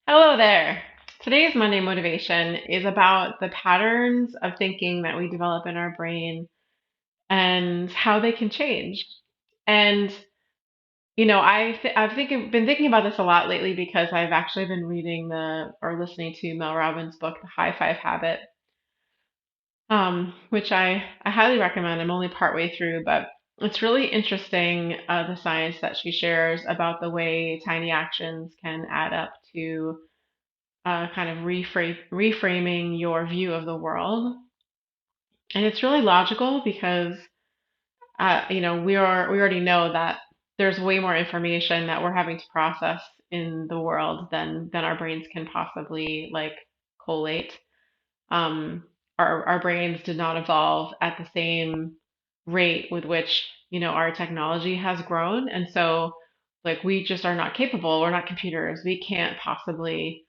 Hello there. Today's Monday Motivation is about the patterns of thinking that we develop in our brain and how they can change. And been thinking about this a lot lately because I've actually been reading the or listening to Mel Robbins' book, The High Five Habit, which I highly recommend. I'm only partway through, but it's really interesting, the science that she shares about the way tiny actions can add up to kind of reframing your view of the world. And it's really logical because we already know that there's way more information that we're having to process in the world than our brains can possibly like collate. Um, our brains did not evolve at the same rate with which our technology has grown, and so like we just are not capable. We're not computers. We can't possibly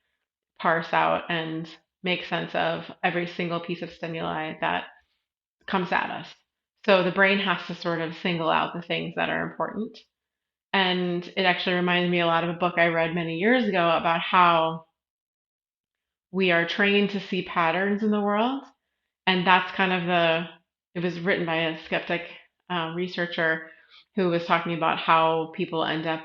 parse out and make sense of every single piece of stimuli that comes at us. So the brain has to sort of single out the things that are important. And it actually reminded me a lot of a book I read many years ago about how we are trained to see patterns in the world. And that's kind of it was written by a skeptic researcher who was talking about how people end up,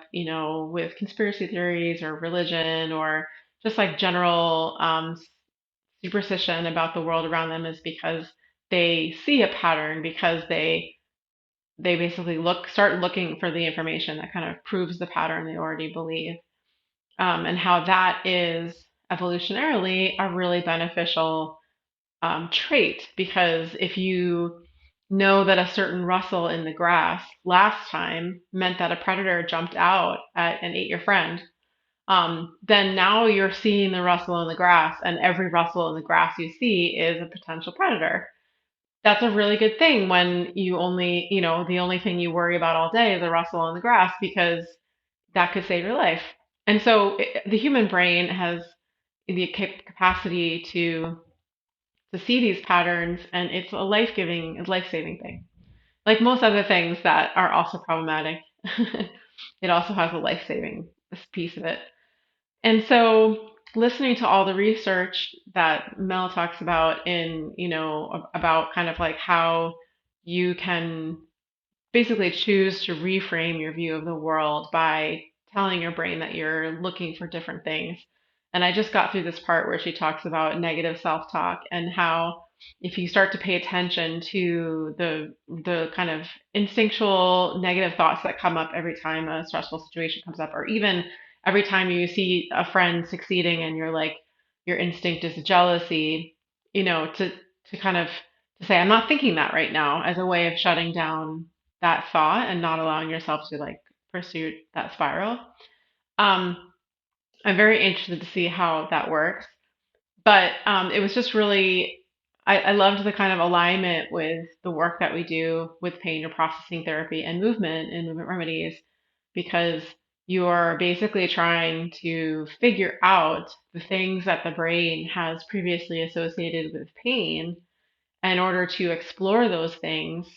with conspiracy theories or religion or just like general superstition about the world around them is because they see a pattern because they basically start looking for the information that kind of proves the pattern they already believe, and how that is evolutionarily a really beneficial trait because if you know that a certain rustle in the grass last time meant that a predator jumped out and ate your friend, then now you're seeing the rustle in the grass, and every rustle in the grass you see is a potential predator. That's a really good thing when the only thing you worry about all day is a rustle in the grass because that could save your life. And so the human brain has the capacity to see these patterns, and it's a life-saving thing. Like most other things that are also problematic, it also has a life-saving piece of it. And so listening to all the research that Mel talks about about kind of like how you can basically choose to reframe your view of the world by telling your brain that you're looking for different things. And I just got through this part where she talks about negative self-talk and how if you start to pay attention to the kind of instinctual negative thoughts that come up every time a stressful situation comes up, or even every time you see a friend succeeding and you're like your instinct is jealousy, to kind of to say, I'm not thinking that right now as a way of shutting down that thought and not allowing yourself to like pursue that spiral. Um, I'm very interested to see how that works. But it was just really, I loved the kind of alignment with the work that we do with pain or processing therapy and movement remedies, because you're basically trying to figure out the things that the brain has previously associated with pain in order to explore those things,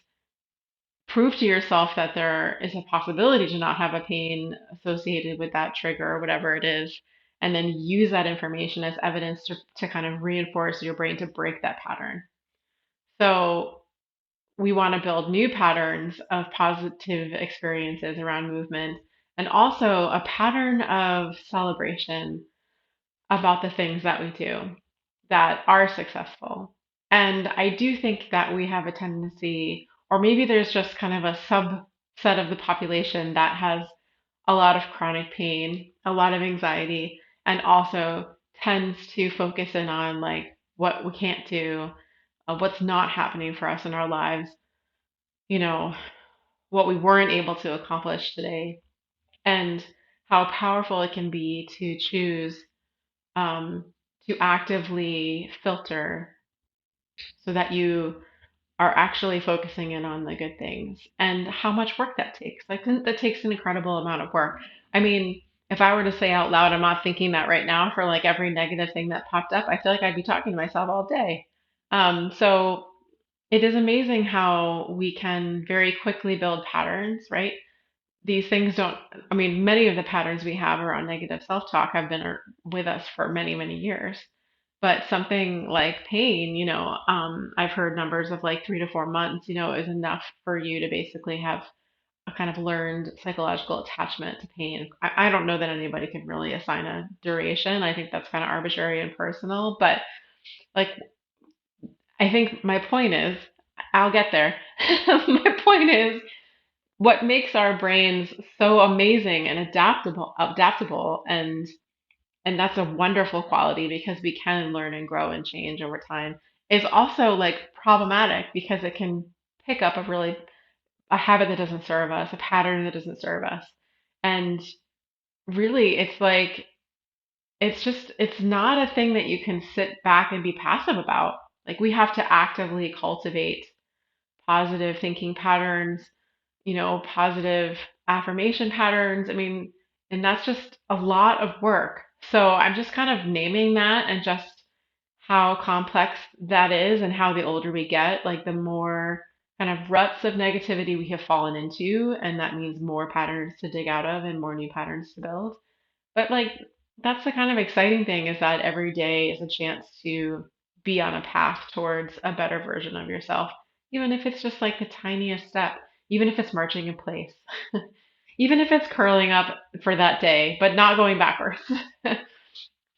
prove to yourself that there is a possibility to not have a pain associated with that trigger or whatever it is, and then use that information as evidence to kind of reinforce your brain to break that pattern. So we want to build new patterns of positive experiences around movement and also a pattern of celebration about the things that we do that are successful. And I do think that we have a tendency, or maybe there's just kind of a subset of the population that has a lot of chronic pain, a lot of anxiety, and also tends to focus in on like what we can't do, what's not happening for us in our lives, you know, what we weren't able to accomplish today, and how powerful it can be to choose um, to actively filter so that you are actually focusing in on the good things and how much work that takes. Like that takes an incredible amount of work. I mean, if I were to say out loud, I'm not thinking that right now for like every negative thing that popped up, I feel like I'd be talking to myself all day. So it is amazing how we can very quickly build patterns, right? these things don't, I mean, many of the patterns we have around negative self-talk have been with us for many, many years. But something like pain, I've heard numbers of like 3 to 4 months, is enough for you to basically have a kind of learned psychological attachment to pain. I don't know that anybody can really assign a duration. I think that's kind of arbitrary and personal. But like, I think my point is, I'll get there. My point is, what makes our brains so amazing and adaptable, and that's a wonderful quality because we can learn and grow and change over time, is also like problematic because it can pick up a habit that doesn't serve us, a pattern that doesn't serve us. And really, it's like, it's not a thing that you can sit back and be passive about. Like, we have to actively cultivate positive thinking patterns, positive affirmation patterns. I mean, and that's just a lot of work. So I'm just kind of naming that, and just how complex that is, and how the older we get, like the more kind of ruts of negativity we have fallen into, and that means more patterns to dig out of and more new patterns to build. But like, that's the kind of exciting thing, is that every day is a chance to be on a path towards a better version of yourself, even if it's just like the tiniest step, even if it's marching in place, even if it's curling up for that day, but not going backwards.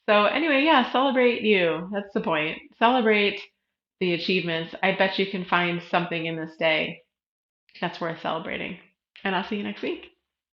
So anyway, yeah, celebrate you. That's the point. Celebrate the achievements. I bet you can find something in this day that's worth celebrating. And I'll see you next week.